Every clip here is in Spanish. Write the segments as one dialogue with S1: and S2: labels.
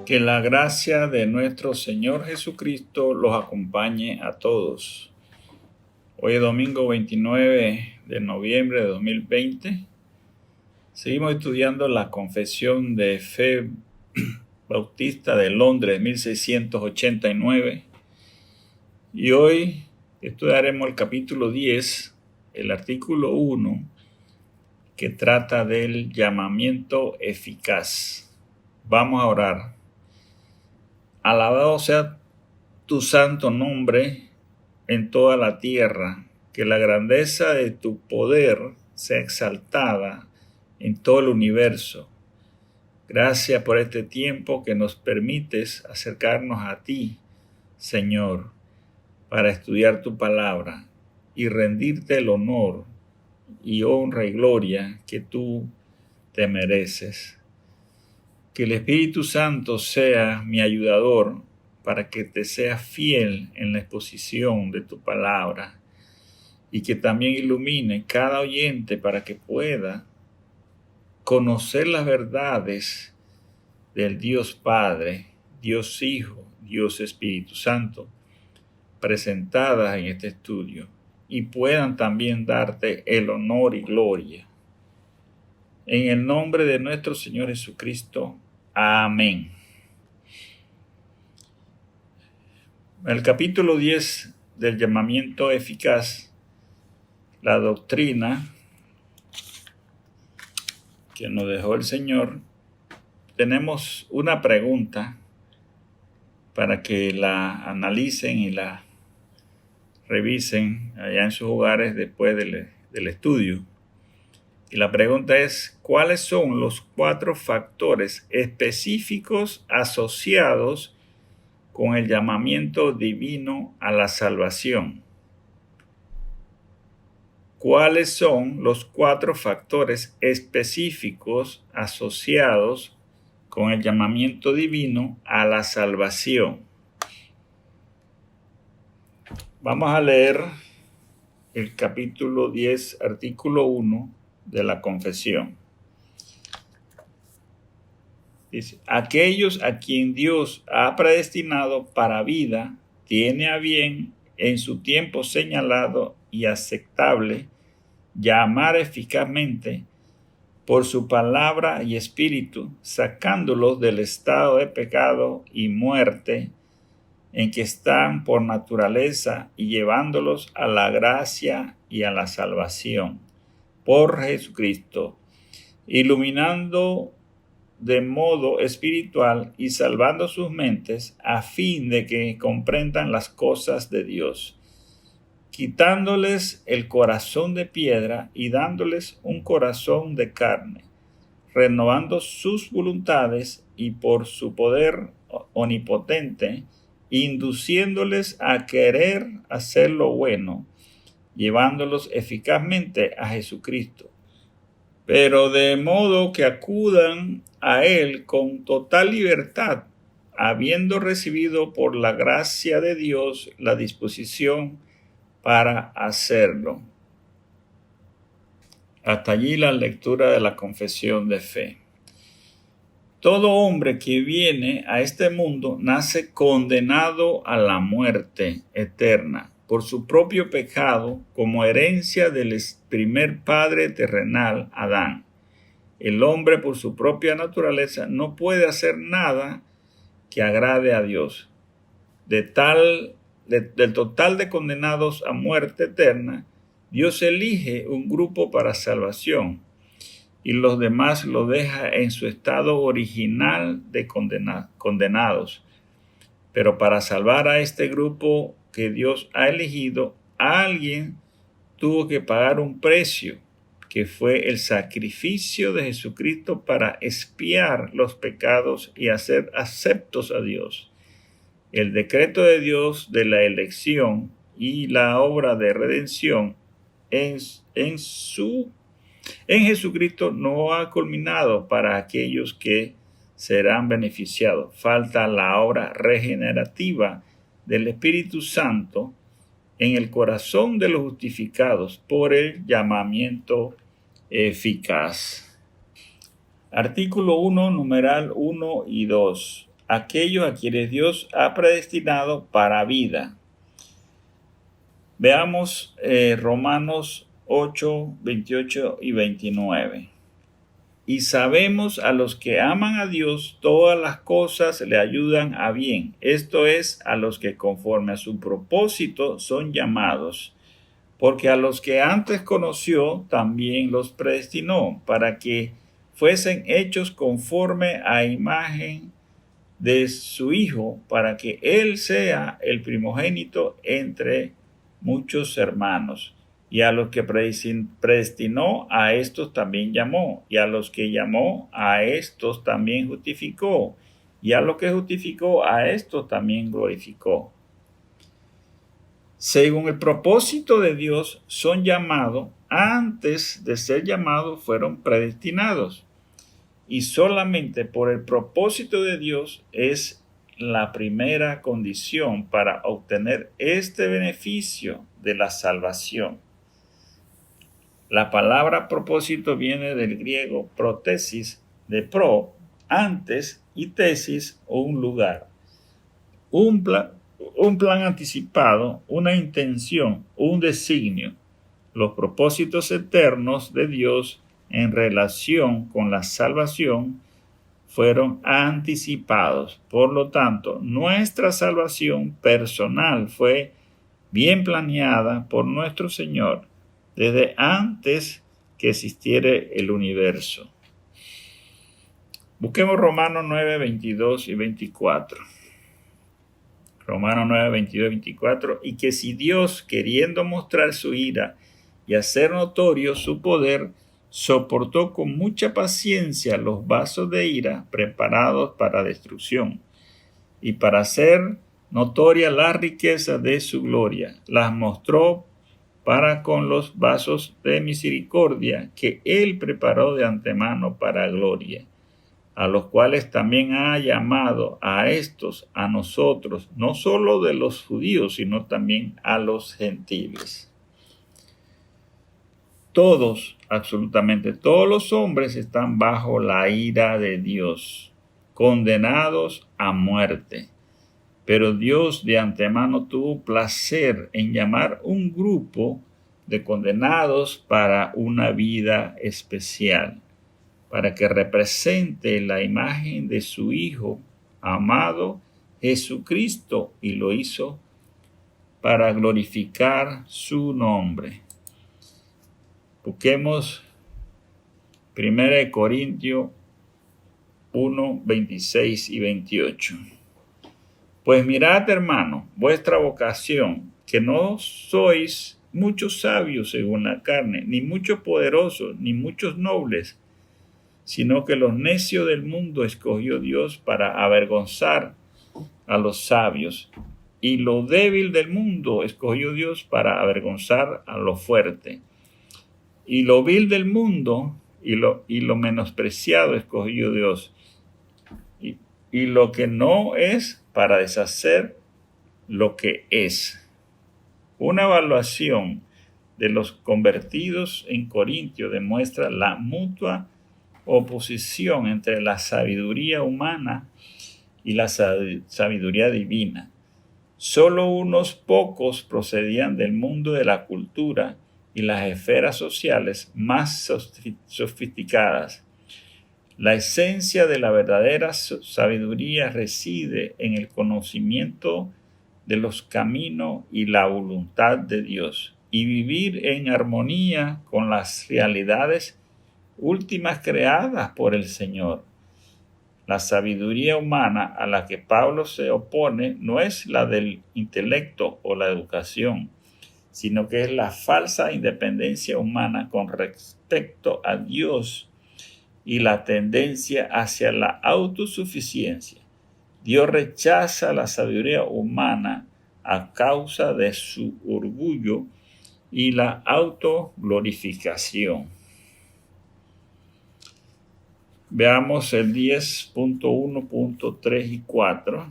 S1: Que la gracia de nuestro Señor Jesucristo los acompañe a todos. Hoy es domingo 29 de noviembre de 2020. Seguimos estudiando la Confesión de Fe Bautista de Londres, 1689. Y hoy estudiaremos el capítulo 10, el artículo 1, que trata del llamamiento eficaz. Vamos a orar. Alabado sea tu santo nombre en toda la tierra, que la grandeza de tu poder sea exaltada en todo el universo. Gracias por este tiempo que nos permites acercarnos a ti, Señor, para estudiar tu palabra y rendirte el honor y honra y gloria que tú te mereces. Que el Espíritu Santo sea mi ayudador para que te seas fiel en la exposición de tu palabra y que también ilumine cada oyente para que pueda conocer las verdades del Dios Padre, Dios Hijo, Dios Espíritu Santo presentadas en este estudio y puedan también darte el honor y gloria. En el nombre de nuestro Señor Jesucristo. Amén. El capítulo 10 del llamamiento eficaz, la doctrina que nos dejó el Señor, tenemos una pregunta para que la analicen y la revisen allá en sus hogares después del estudio. Y la pregunta es, ¿cuáles son los 4 factores específicos asociados con el llamamiento divino a la salvación? ¿Cuáles son los 4 factores específicos asociados con el llamamiento divino a la salvación? Vamos a leer el capítulo 10, artículo 1 de la confesión. Dice, aquellos a quien Dios ha predestinado para vida, tiene a bien en su tiempo señalado y aceptable llamar eficazmente por su palabra y espíritu, sacándolos del estado de pecado y muerte en que están por naturaleza y llevándolos a la gracia y a la salvación por Jesucristo, iluminando de modo espiritual y salvando sus mentes a fin de que comprendan las cosas de Dios, quitándoles el corazón de piedra y dándoles un corazón de carne, renovando sus voluntades y por su poder omnipotente, induciéndoles a querer hacer lo bueno, llevándolos eficazmente a Jesucristo, pero de modo que acudan a Él con total libertad, habiendo recibido por la gracia de Dios la disposición para hacerlo. Hasta allí la lectura de la confesión de fe. Todo hombre que viene a este mundo nace condenado a la muerte eterna por su propio pecado como herencia del primer padre terrenal, Adán. El hombre por su propia naturaleza no puede hacer nada que agrade a Dios. Del total de condenados a muerte eterna, Dios elige un grupo para salvación y los demás lo deja en su estado original de condenados. Pero para salvar a este grupo que Dios ha elegido, alguien tuvo que pagar un precio, que fue el sacrificio de Jesucristo para expiar los pecados y hacer aceptos a Dios. El decreto de Dios de la elección y la obra de redención en Jesucristo no ha culminado para aquellos que serán beneficiados. Falta la obra regenerativa del Espíritu Santo en el corazón de los justificados por el llamamiento eficaz. Artículo 1, numeral 1 y 2. aquellos a quienes Dios ha predestinado para vida. Veamos Romanos 8, 28 y 29. Y sabemos a los que aman a Dios, todas las cosas le ayudan a bien. Esto es, a los que conforme a su propósito son llamados. Porque a los que antes conoció, también los predestinó, para que fuesen hechos conforme a imagen de su Hijo, para que Él sea el primogénito entre muchos hermanos. Y a los que predestinó, a estos también llamó. Y a los que llamó, a estos también justificó. Y a los que justificó, a estos también glorificó. Según el propósito de Dios, son llamados. Antes de ser llamados, fueron predestinados. Y solamente por el propósito de Dios es la primera condición para obtener este beneficio de la salvación. La palabra propósito viene del griego protesis, de pro, antes, y tesis, o un lugar. Un plan anticipado, una intención, un designio. Los propósitos eternos de Dios en relación con la salvación fueron anticipados. Por lo tanto, nuestra salvación personal fue bien planeada por nuestro Señor desde antes que existiera el universo. Busquemos Romanos 9, 22 y 24. Romanos 9, 22 y 24. Y que si Dios, queriendo mostrar su ira y hacer notorio su poder, soportó con mucha paciencia los vasos de ira preparados para destrucción, y para hacer notoria la riqueza de su gloria, las mostró para con los vasos de misericordia que Él preparó de antemano para gloria, a los cuales también ha llamado a estos, a nosotros, no solo de los judíos, sino también a los gentiles. Todos, absolutamente todos los hombres están bajo la ira de Dios, condenados a muerte. Pero Dios de antemano tuvo placer en llamar un grupo de condenados para una vida especial, para que represente la imagen de su Hijo amado Jesucristo, y lo hizo para glorificar su nombre. Busquemos 1 Corintios 1, 26 y 28. Pues mirad, hermano, vuestra vocación, que no sois muchos sabios según la carne, ni muchos poderosos, ni muchos nobles, sino que los necios del mundo escogió Dios para avergonzar a los sabios, y lo débil del mundo escogió Dios para avergonzar a lo fuerte, y lo vil del mundo y lo menospreciado escogió Dios, y lo que no es, para deshacer lo que es. Una evaluación de los convertidos en Corintio demuestra la mutua oposición entre la sabiduría humana y la sabiduría divina. Solo unos pocos procedían del mundo de la cultura y las esferas sociales más sofisticadas. La esencia de la verdadera sabiduría reside en el conocimiento de los caminos y la voluntad de Dios, y vivir en armonía con las realidades últimas creadas por el Señor. La sabiduría humana a la que Pablo se opone no es la del intelecto o la educación, sino que es la falsa independencia humana con respecto a Dios y la tendencia hacia la autosuficiencia. Dios rechaza la sabiduría humana a causa de su orgullo y la autoglorificación. Veamos el 10.1.3 y 4.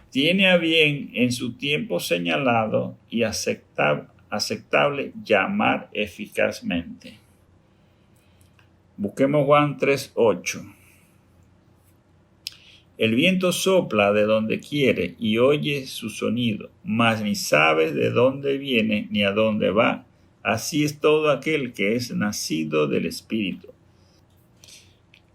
S1: Tiene a bien en su tiempo señalado y aceptable llamar eficazmente. Busquemos Juan 3:8. El viento sopla de donde quiere y oyes su sonido, mas ni sabes de dónde viene ni a dónde va. Así es todo aquel que es nacido del Espíritu.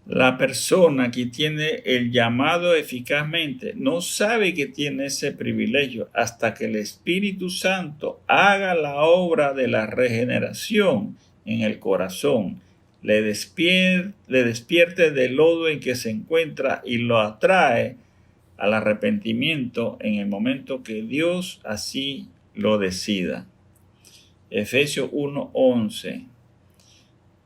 S1: La persona que tiene el llamado eficazmente no sabe que tiene ese privilegio hasta que el Espíritu Santo haga la obra de la regeneración en el corazón, le despierte del lodo en que se encuentra y lo atrae al arrepentimiento en el momento que Dios así lo decida. Efesios 1:11.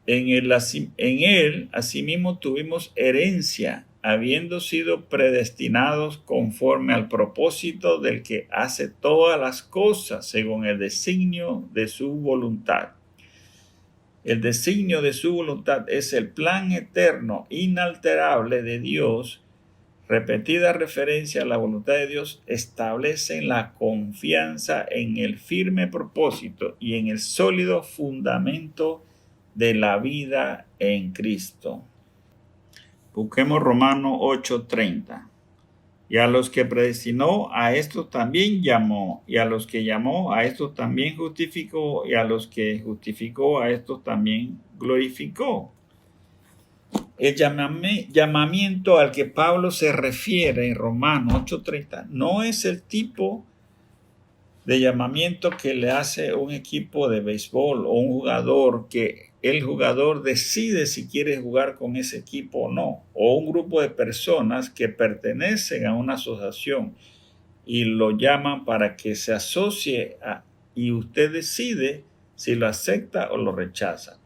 S1: En él asimismo tuvimos herencia, habiendo sido predestinados conforme al propósito del que hace todas las cosas según el designio de su voluntad. El designio de su voluntad es el plan eterno, inalterable de Dios. Repetida referencia a la voluntad de Dios establecen la confianza en el firme propósito y en el sólido fundamento de la vida en Cristo. Busquemos Romanos 8:30. Y a los que predestinó, a estos también llamó, y a los que llamó, a estos también justificó, y a los que justificó, a estos también glorificó. El llamamiento al que Pablo se refiere en Romanos 8:30 no es el tipo de llamamiento que le hace un equipo de béisbol o un jugador que el jugador decide si quiere jugar con ese equipo o no, o un grupo de personas que pertenecen a una asociación y lo llaman para que se asocie y usted decide si lo acepta o lo rechaza.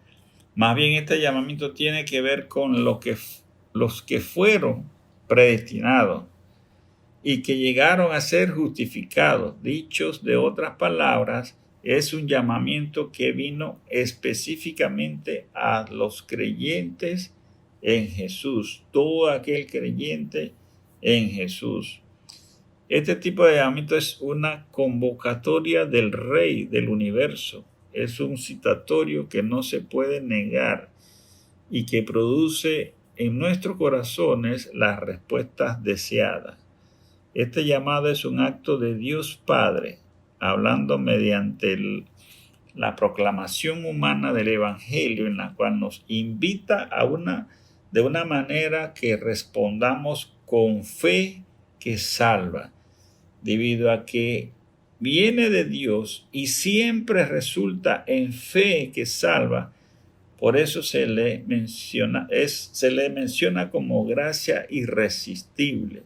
S1: Más bien este llamamiento tiene que ver con los que fueron predestinados y que llegaron a ser justificados. Dichos de otras palabras, es un llamamiento que vino específicamente a los creyentes en Jesús, todo aquel creyente en Jesús. Este tipo de llamamiento es una convocatoria del Rey del universo, es un citatorio que no se puede negar y que produce en nuestros corazones las respuestas deseadas. Este llamado es un acto de Dios Padre, hablando mediante la proclamación humana del Evangelio, en la cual nos invita de una manera que respondamos con fe que salva, debido a que viene de Dios y siempre resulta en fe que salva. Por eso se le menciona como gracia irresistible.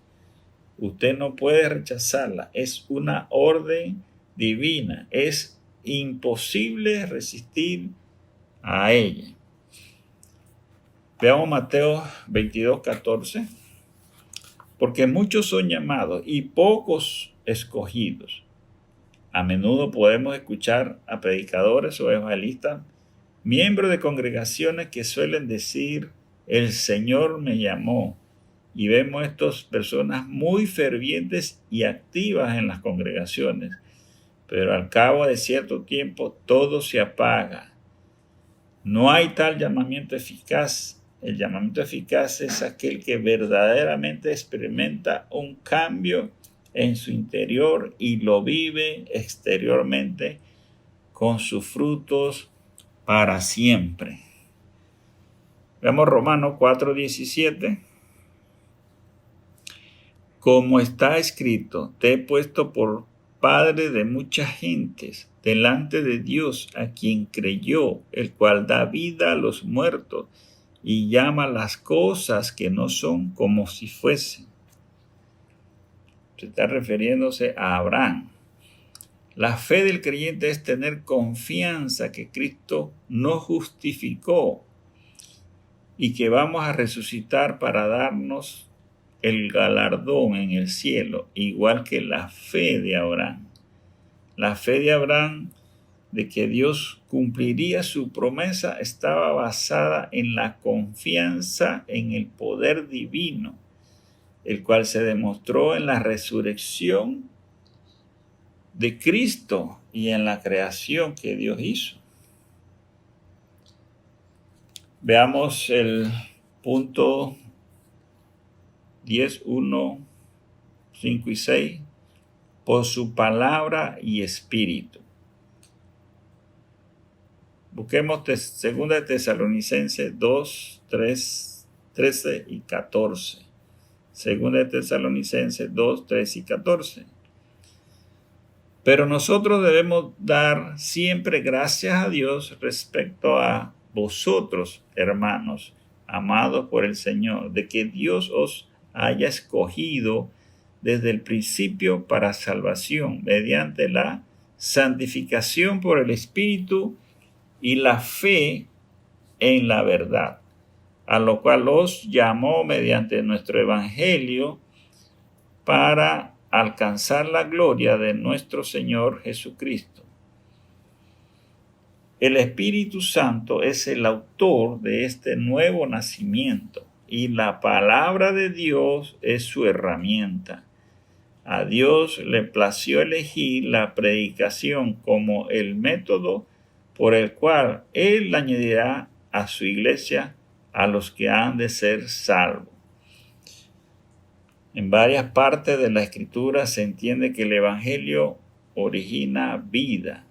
S1: Usted no puede rechazarla, es una orden divina, es imposible resistir a ella. Veamos Mateo 22:14. Porque muchos son llamados y pocos escogidos. A menudo podemos escuchar a predicadores o evangelistas, miembros de congregaciones que suelen decir, el Señor me llamó. Y vemos a estas personas muy fervientes y activas en las congregaciones. Pero al cabo de cierto tiempo todo se apaga. No hay tal llamamiento eficaz. El llamamiento eficaz es aquel que verdaderamente experimenta un cambio en su interior y lo vive exteriormente con sus frutos para siempre. Veamos Romanos 4:17. Como está escrito, te he puesto por padre de muchas gentes delante de Dios a quien creyó, el cual da vida a los muertos y llama las cosas que no son como si fuesen. Se está refiriéndose a Abraham. La fe del creyente es tener confianza que Cristo nos justificó y que vamos a resucitar para darnos el galardón en el cielo, igual que la fe de Abraham. La fe de Abraham de que Dios cumpliría su promesa estaba basada en la confianza en el poder divino, el cual se demostró en la resurrección de Cristo y en la creación que Dios hizo. Veamos el punto 10, 1, 5 y 6, por su palabra y espíritu. Busquemos 2 de Tesalonicenses 2, 3, 13 y 14. 2 de Tesalonicenses 2, 13 y 14. Pero nosotros debemos dar siempre gracias a Dios respecto a vosotros, hermanos, amados por el Señor, de que Dios os haya escogido desde el principio para salvación, mediante la santificación por el Espíritu y la fe en la verdad, a lo cual os llamó mediante nuestro Evangelio para alcanzar la gloria de nuestro Señor Jesucristo. El Espíritu Santo es el autor de este nuevo nacimiento y la palabra de Dios es su herramienta. A Dios le plació elegir la predicación como el método por el cual Él añadirá a su iglesia a los que han de ser salvos. En varias partes de la Escritura se entiende que el Evangelio origina vida.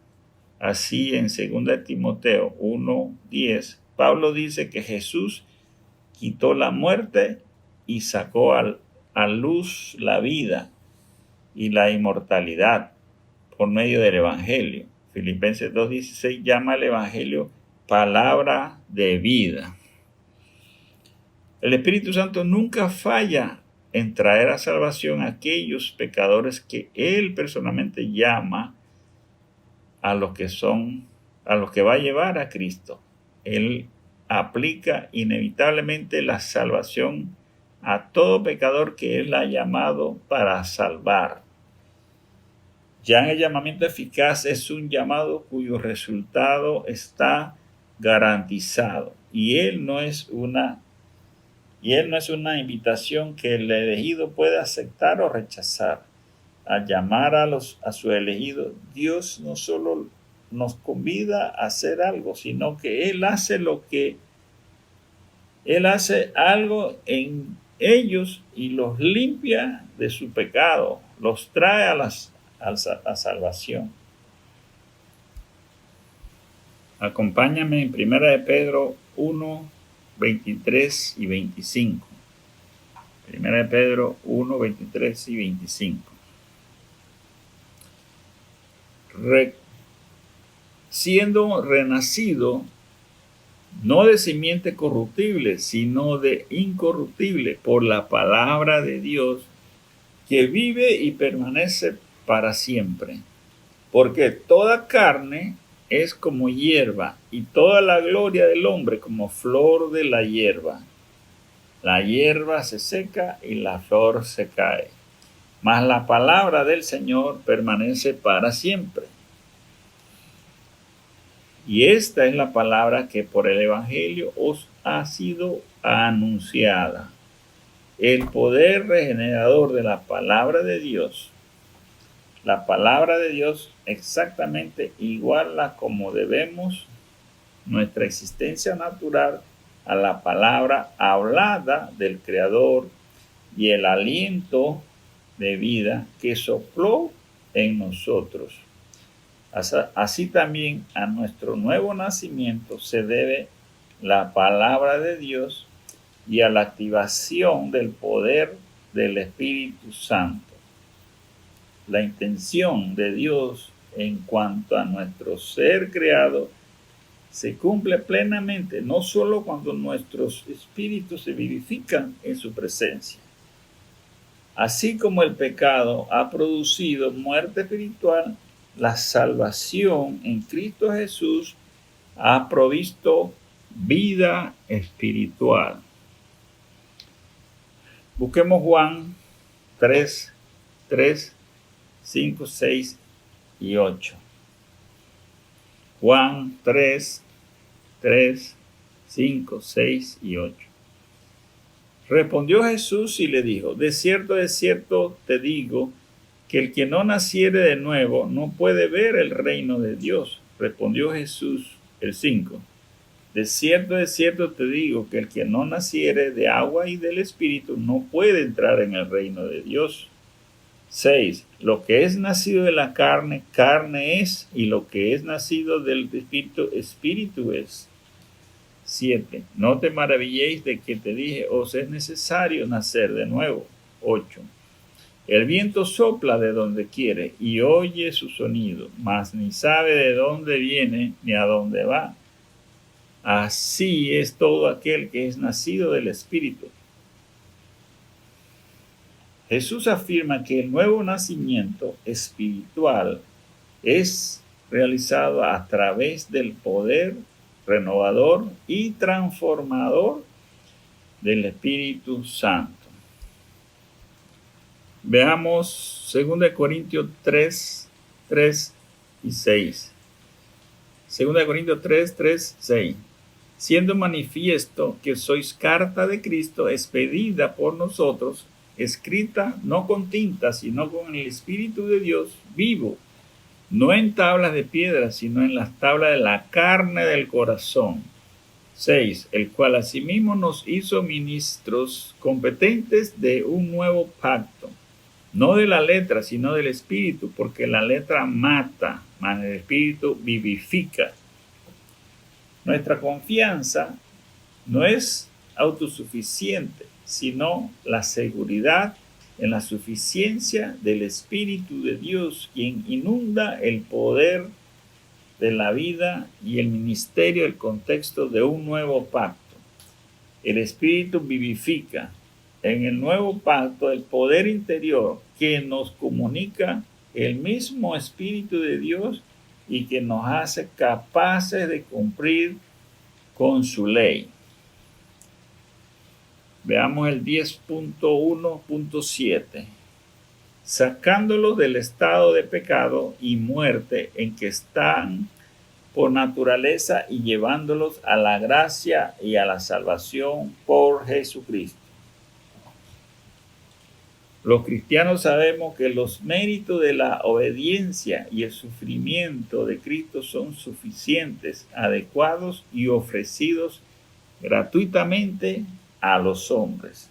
S1: Así en 2 Timoteo 1:10, Pablo dice que Jesús quitó la muerte y sacó a luz la vida y la inmortalidad por medio del Evangelio. Filipenses 2:16 llama al Evangelio palabra de vida. El Espíritu Santo nunca falla en traer a salvación a aquellos pecadores que Él personalmente llama a los que va a llevar a Cristo. Él aplica inevitablemente la salvación a todo pecador que Él ha llamado para salvar. Ya en el llamamiento eficaz es un llamado cuyo resultado está garantizado y él no es una invitación que el elegido puede aceptar o rechazar. Al llamar a su elegido, Dios no solo nos convida a hacer algo, sino que Él hace algo en ellos y los limpia de su pecado, los trae a salvación. Acompáñame en 1 de Pedro 1, 23 y 25. 1 de Pedro 1, 23 y 25. Siendo renacido, no de simiente corruptible, sino de incorruptible, por la palabra de Dios, que vive y permanece para siempre. Porque toda carne es como hierba, y toda la gloria del hombre como flor de la hierba. La hierba se seca y la flor se cae, mas la palabra del Señor permanece para siempre. Y esta es la palabra que por el Evangelio os ha sido anunciada. El poder regenerador de la palabra de Dios. La palabra de Dios exactamente igual a como debemos nuestra existencia natural a la palabra hablada del Creador y el aliento de vida que sopló en nosotros. Así también a nuestro nuevo nacimiento se debe la palabra de Dios y a la activación del poder del Espíritu Santo. La intención de Dios en cuanto a nuestro ser creado se cumple plenamente, no solo cuando nuestros espíritus se vivifican en su presencia. Así como el pecado ha producido muerte espiritual, la salvación en Cristo Jesús ha provisto vida espiritual. Busquemos Juan 3, 5, 6 y 8. Juan 3, 5, 6 y 8. Respondió Jesús y le dijo: de cierto te digo, que el que no naciere de nuevo no puede ver el reino de Dios. Respondió Jesús, el 5. de cierto te digo que el que no naciere de agua y del Espíritu no puede entrar en el reino de Dios. 6. Lo que es nacido de la carne, carne es, y lo que es nacido del Espíritu, Espíritu es. 7. No te maravilléis de que te dije, os es necesario nacer de nuevo. 8. El viento sopla de donde quiere y oye su sonido, mas ni sabe de dónde viene ni a dónde va. Así es todo aquel que es nacido del Espíritu. Jesús afirma que el nuevo nacimiento espiritual es realizado a través del poder renovador y transformador del Espíritu Santo. Veamos 2 Corintios 3, 3 y 6. 2 Corintios 3, 3, 6. Siendo manifiesto que sois carta de Cristo expedida por nosotros, escrita no con tinta, sino con el Espíritu de Dios vivo, no en tablas de piedra, sino en las tablas de la carne del corazón. 6. El cual asimismo nos hizo ministros competentes de un nuevo pacto, no de la letra, sino del Espíritu, porque la letra mata, mas el Espíritu vivifica. Nuestra confianza no es autosuficiente, sino la seguridad en la suficiencia del Espíritu de Dios, quien inunda el poder de la vida y el ministerio del contexto de un nuevo pacto. El Espíritu vivifica. En el nuevo pacto, el poder interior que nos comunica el mismo Espíritu de Dios y que nos hace capaces de cumplir con su ley. Veamos el 10.1.7. Sacándolos del estado de pecado y muerte en que están por naturaleza y llevándolos a la gracia y a la salvación por Jesucristo. Los cristianos sabemos que los méritos de la obediencia y el sufrimiento de Cristo son suficientes, adecuados y ofrecidos gratuitamente a los hombres.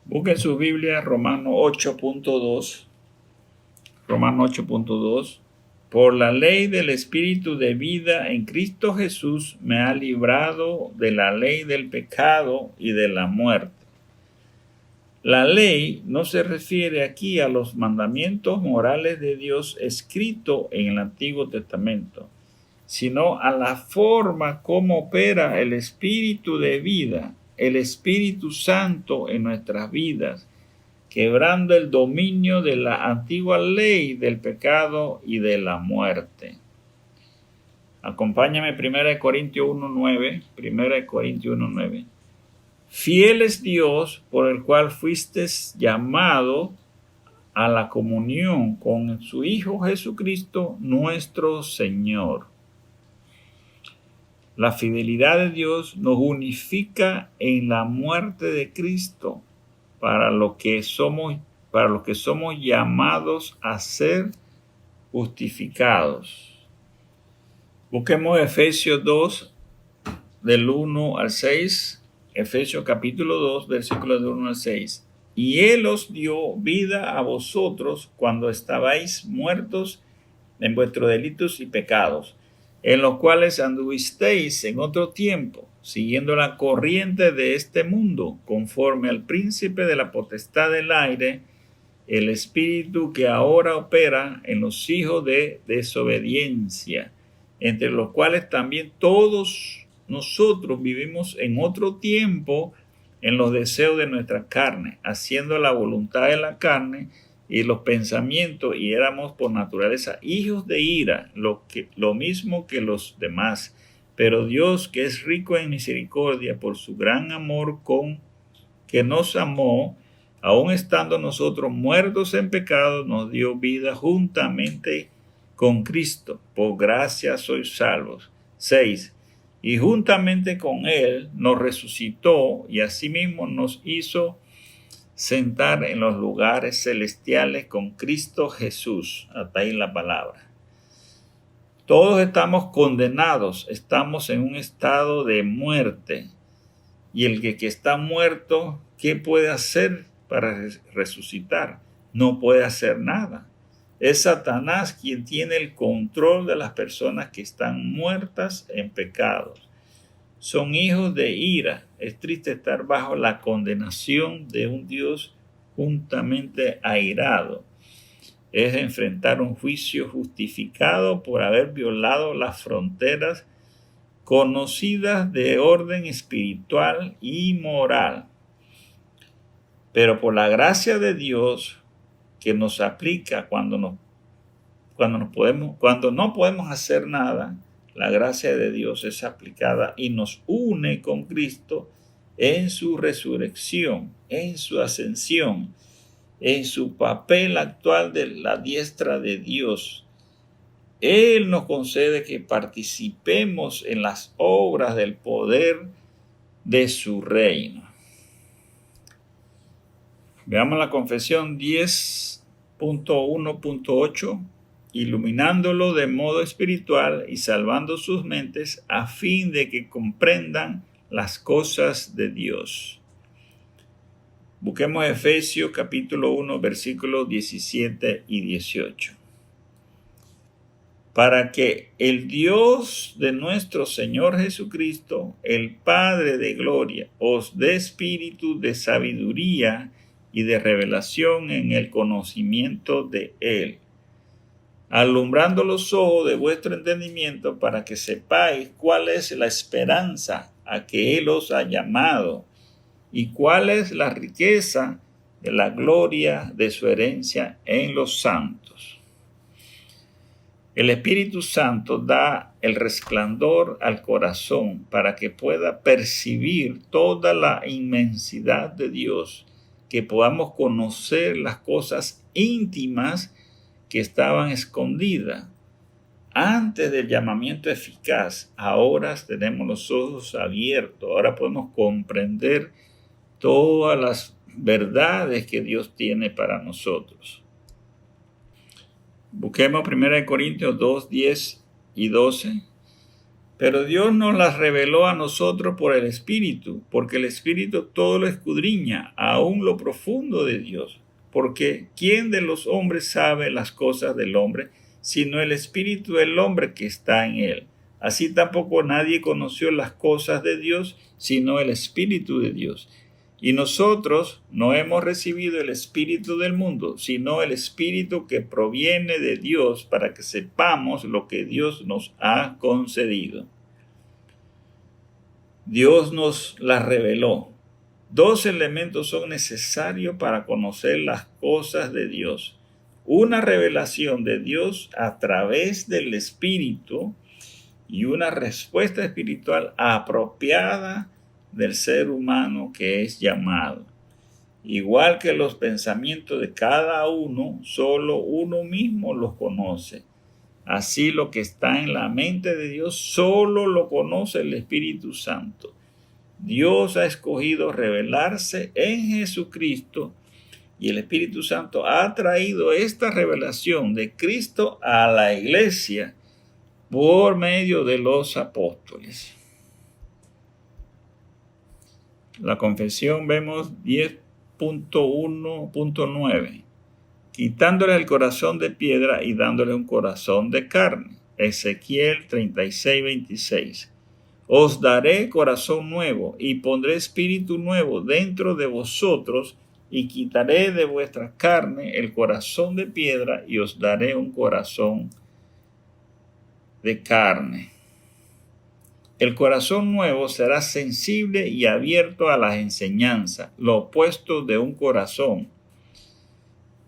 S1: Busquen su Biblia, Romanos 8.2. Romanos 8.2. Por la ley del Espíritu de vida en Cristo Jesús me ha librado de la ley del pecado y de la muerte. La ley no se refiere aquí a los mandamientos morales de Dios escritos en el Antiguo Testamento, sino a la forma como opera el Espíritu de vida, el Espíritu Santo en nuestras vidas, quebrando el dominio de la antigua ley del pecado y de la muerte. Acompáñame 1 Corintios 1.9, 1 Corintios 1.9. Fiel es Dios por el cual fuisteis llamado a la comunión con su Hijo Jesucristo nuestro Señor. La fidelidad de Dios nos unifica en la muerte de Cristo para los que somos llamados a ser justificados. Busquemos Efesios 2 del 1 al 6. Efesios capítulo 2, versículos del 1 al 6. Y Él os dio vida a vosotros cuando estabais muertos en vuestros delitos y pecados, en los cuales anduvisteis en otro tiempo, siguiendo la corriente de este mundo, conforme al príncipe de la potestad del aire, el espíritu que ahora opera en los hijos de desobediencia, entre los cuales también todos nosotros vivimos en otro tiempo en los deseos de nuestra carne, haciendo la voluntad de la carne y los pensamientos, y éramos por naturaleza hijos de ira, lo mismo que los demás. Pero Dios, que es rico en misericordia, por su gran amor con que nos amó, aun estando nosotros muertos en pecado, nos dio vida juntamente con Cristo. Por gracia sois salvos. 6. Y juntamente con Él nos resucitó y asimismo nos hizo sentar en los lugares celestiales con Cristo Jesús. Hasta ahí la palabra. Todos estamos condenados, estamos en un estado de muerte. Y el que está muerto, ¿qué puede hacer para resucitar? No puede hacer nada. Es Satanás quien tiene el control de las personas que están muertas en pecados. Son hijos de ira. Es triste estar bajo la condenación de un Dios juntamente airado. Es enfrentar un juicio justificado por haber violado las fronteras conocidas de orden espiritual y moral. Pero por la gracia de Dios que nos aplica cuando no podemos hacer nada, la gracia de Dios es aplicada y nos une con Cristo en su resurrección, en su ascensión, en su papel actual de la diestra de Dios. Él nos concede que participemos en las obras del poder de su reino. Veamos la confesión 10.1.8, iluminándolo de modo espiritual y salvando sus mentes a fin de que comprendan las cosas de Dios. Busquemos Efesios capítulo 1, versículos 17 y 18. Para que el Dios de nuestro Señor Jesucristo, el Padre de gloria, os dé espíritu de sabiduría y de revelación en el conocimiento de Él, alumbrando los ojos de vuestro entendimiento para que sepáis cuál es la esperanza a que Él os ha llamado y cuál es la riqueza de la gloria de su herencia en los santos. El Espíritu Santo da el resplandor al corazón para que pueda percibir toda la inmensidad de Dios, que podamos conocer las cosas íntimas que estaban escondidas. Antes del llamamiento eficaz, ahora tenemos los ojos abiertos, ahora podemos comprender todas las verdades que Dios tiene para nosotros. Busquemos 1 Corintios 2, 10 y 12. Pero Dios nos las reveló a nosotros por el Espíritu, porque el Espíritu todo lo escudriña, aún lo profundo de Dios. Porque ¿quién de los hombres sabe las cosas del hombre, sino el Espíritu del hombre que está en él? Así tampoco nadie conoció las cosas de Dios, sino el Espíritu de Dios. Y nosotros no hemos recibido el espíritu del mundo, sino el espíritu que proviene de Dios para que sepamos lo que Dios nos ha concedido. Dios nos la reveló. 2 elementos son necesarios para conocer las cosas de Dios. Una revelación de Dios a través del espíritu y una respuesta espiritual apropiada del ser humano que es llamado. Igual que los pensamientos de cada uno, solo uno mismo los conoce. Así lo que está en la mente de Dios solo lo conoce el Espíritu Santo. Dios ha escogido revelarse en Jesucristo y el Espíritu Santo ha traído esta revelación de Cristo a la iglesia por medio de los apóstoles. La confesión vemos 10.1.9. Quitándole el corazón de piedra y dándole un corazón de carne. Ezequiel 36:26. Os daré corazón nuevo y pondré espíritu nuevo dentro de vosotros y quitaré de vuestra carne el corazón de piedra y os daré un corazón de carne. El corazón nuevo será sensible y abierto a las enseñanzas, lo opuesto de un corazón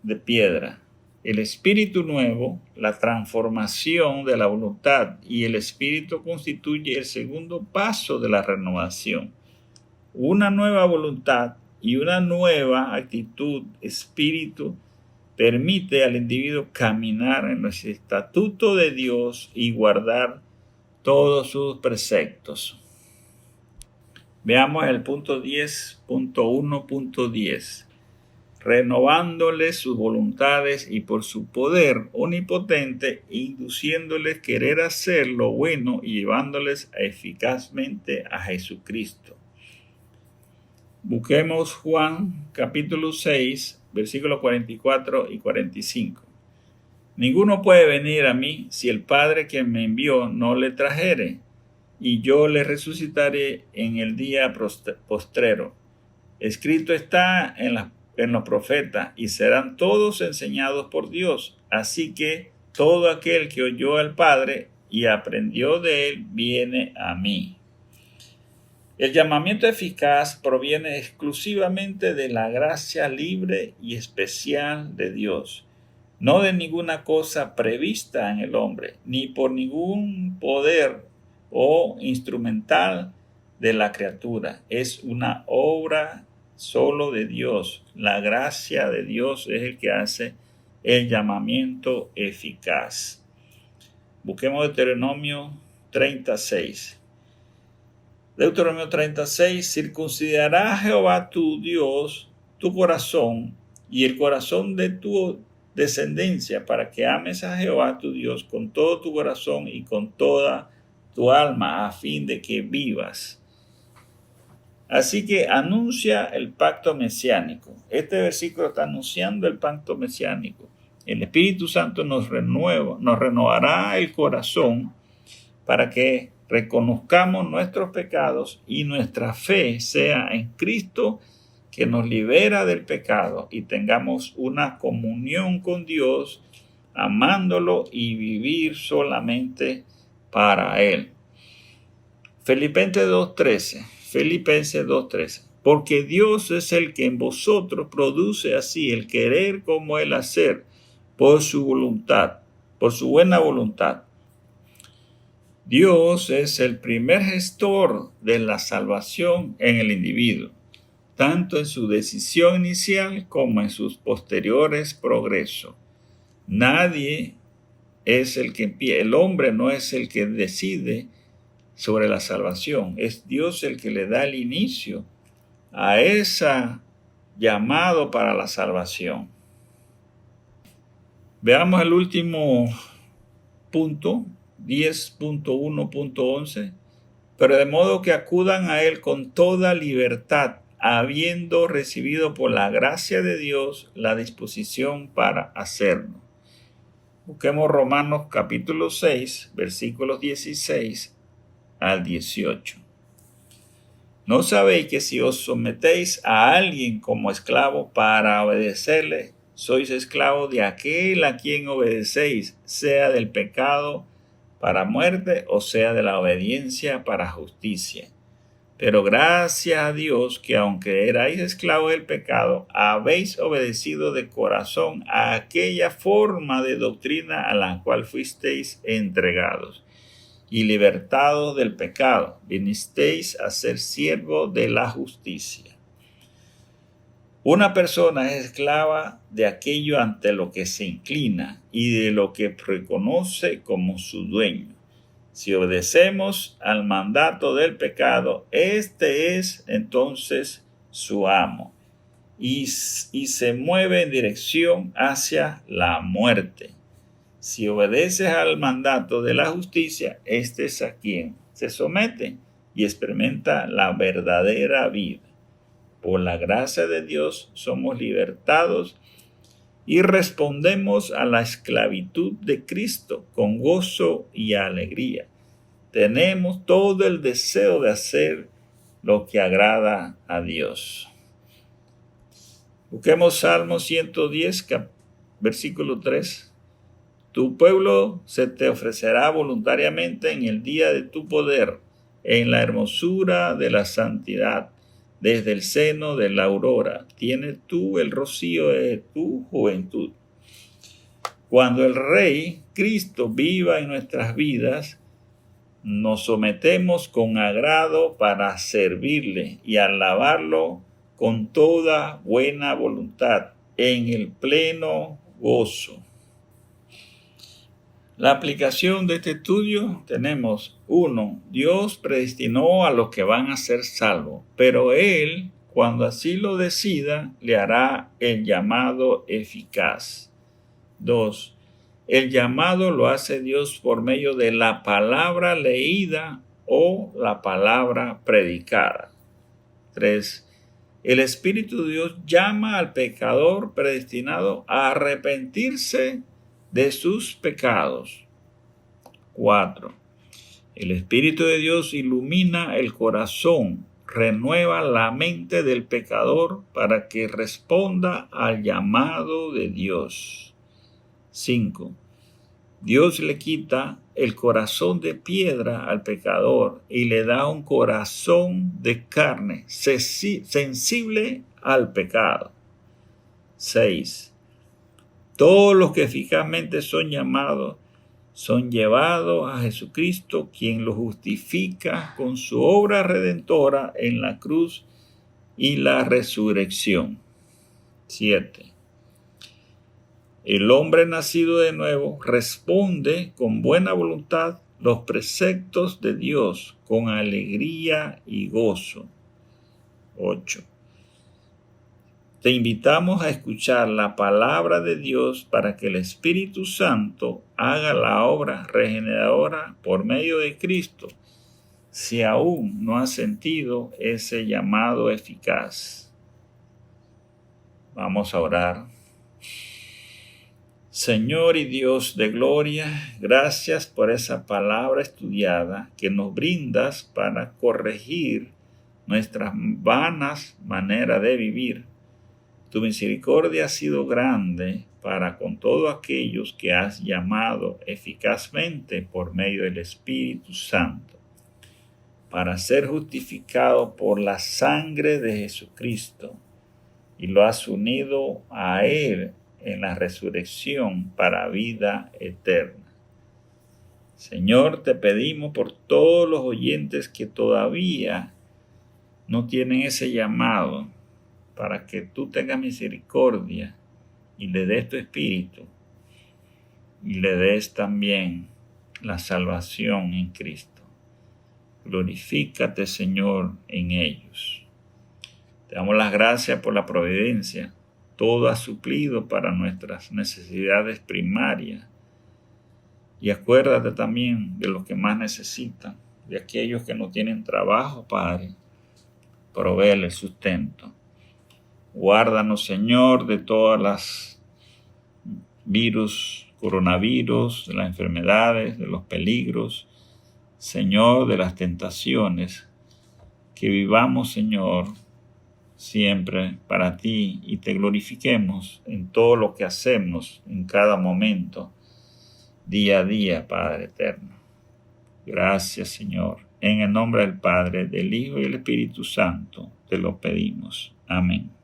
S1: de piedra. El espíritu nuevo, la transformación de la voluntad y el espíritu constituye el segundo paso de la renovación. Una nueva voluntad y una nueva actitud, espíritu, permite al individuo caminar en los estatutos de Dios y guardar todos sus preceptos. Veamos el punto 10.1.10. renovándoles sus voluntades y por su poder omnipotente, induciéndoles a querer hacer lo bueno y llevándoles eficazmente a Jesucristo. Busquemos Juan capítulo 6, versículos 44 y 45. Ninguno puede venir a mí si el Padre que me envió no le trajere, y yo le resucitaré en el día postrero. Escrito está en los profetas, y serán todos enseñados por Dios. Así que todo aquel que oyó al Padre y aprendió de él, viene a mí. El llamamiento eficaz proviene exclusivamente de la gracia libre y especial de Dios, no de ninguna cosa prevista en el hombre, ni por ningún poder o instrumental de la criatura. Es una obra solo de Dios. La gracia de Dios es el que hace el llamamiento eficaz. Busquemos Deuteronomio 36. Deuteronomio 36, circuncidará a Jehová tu Dios tu corazón y el corazón de tu descendencia, para que ames a Jehová tu Dios con todo tu corazón y con toda tu alma, a fin de que vivas. Así que anuncia el pacto mesiánico. Este versículo está anunciando el pacto mesiánico. El Espíritu Santo nos renovará el corazón para que reconozcamos nuestros pecados y nuestra fe sea en Cristo, que nos libera del pecado, y tengamos una comunión con Dios, amándolo y vivir solamente para Él. Filipenses 2:13. Porque Dios es el que en vosotros produce así el querer como el hacer, por su voluntad, por su buena voluntad. Dios es el primer gestor de la salvación en el individuo, tanto en su decisión inicial como en sus posteriores progresos. Nadie es el hombre no es el que decide sobre la salvación, es Dios el que le da el inicio a ese llamado para la salvación. Veamos el último punto, 10.1.11. Pero de modo que acudan a Él con toda libertad, habiendo recibido por la gracia de Dios la disposición para hacerlo. Busquemos Romanos capítulo 6, versículos 16 al 18. ¿No sabéis que si os sometéis a alguien como esclavo para obedecerle, sois esclavos de aquel a quien obedecéis, sea del pecado para muerte o sea de la obediencia para justicia? Pero gracias a Dios que aunque erais esclavos del pecado, habéis obedecido de corazón a aquella forma de doctrina a la cual fuisteis entregados, y libertados del pecado, vinisteis a ser siervos de la justicia. Una persona es esclava de aquello ante lo que se inclina y de lo que reconoce como su dueño. Si obedecemos al mandato del pecado, este es entonces su amo y se mueve en dirección hacia la muerte. Si obedeces al mandato de la justicia, este es a quien se somete y experimenta la verdadera vida. Por la gracia de Dios somos libertados y respondemos a la esclavitud de Cristo con gozo y alegría. Tenemos todo el deseo de hacer lo que agrada a Dios. Busquemos Salmo 110, versículo 3. Tu pueblo se te ofrecerá voluntariamente en el día de tu poder, en la hermosura de la santidad. Desde el seno de la aurora tienes tú el rocío de tu juventud. Cuando el Rey Cristo viva en nuestras vidas, nos sometemos con agrado para servirle y alabarlo con toda buena voluntad, en el pleno gozo. La aplicación de este estudio tenemos: 1. Dios predestinó a los que van a ser salvos, pero Él Cuando así lo decida, le hará el llamado eficaz. 2. El llamado lo hace Dios por medio de la palabra leída o la palabra predicada. 3. El Espíritu de Dios llama al pecador predestinado a arrepentirse de sus pecados. 4. El Espíritu de Dios ilumina el corazón, renueva la mente del pecador para que responda al llamado de Dios. 5. Dios le quita el corazón de piedra al pecador y le da un corazón de carne sensible al pecado. 6. Todos los que eficazmente son llamados son llevados a Jesucristo, quien los justifica con su obra redentora en la cruz y la resurrección. 7. El hombre nacido de nuevo responde con buena voluntad los preceptos de Dios con alegría y gozo. 8. Te invitamos a escuchar la palabra de Dios para que el Espíritu Santo haga la obra regeneradora por medio de Cristo, si aún no has sentido ese llamado eficaz. Vamos a orar. Señor y Dios de gloria, gracias por esa palabra estudiada que nos brindas para corregir nuestras vanas maneras de vivir. Tu misericordia ha sido grande para con todos aquellos que has llamado eficazmente por medio del Espíritu Santo, para ser justificado por la sangre de Jesucristo, y lo has unido a Él en la resurrección para vida eterna. Señor, te pedimos por todos los oyentes que todavía no tienen ese llamado, para que tú tengas misericordia y le des tu Espíritu y le des también la salvación en Cristo. Glorifícate, Señor, en ellos. Te damos las gracias por la providencia. Todo ha suplido para nuestras necesidades primarias. Y acuérdate también de los que más necesitan, de aquellos que no tienen trabajo, Padre. Provéele sustento. Guárdanos, Señor, de todas las coronavirus, de las enfermedades, de los peligros, Señor, de las tentaciones. Que vivamos, Señor, siempre para ti y te glorifiquemos en todo lo que hacemos, en cada momento, día a día, Padre eterno. Gracias, Señor. En el nombre del Padre, del Hijo y del Espíritu Santo te lo pedimos. Amén.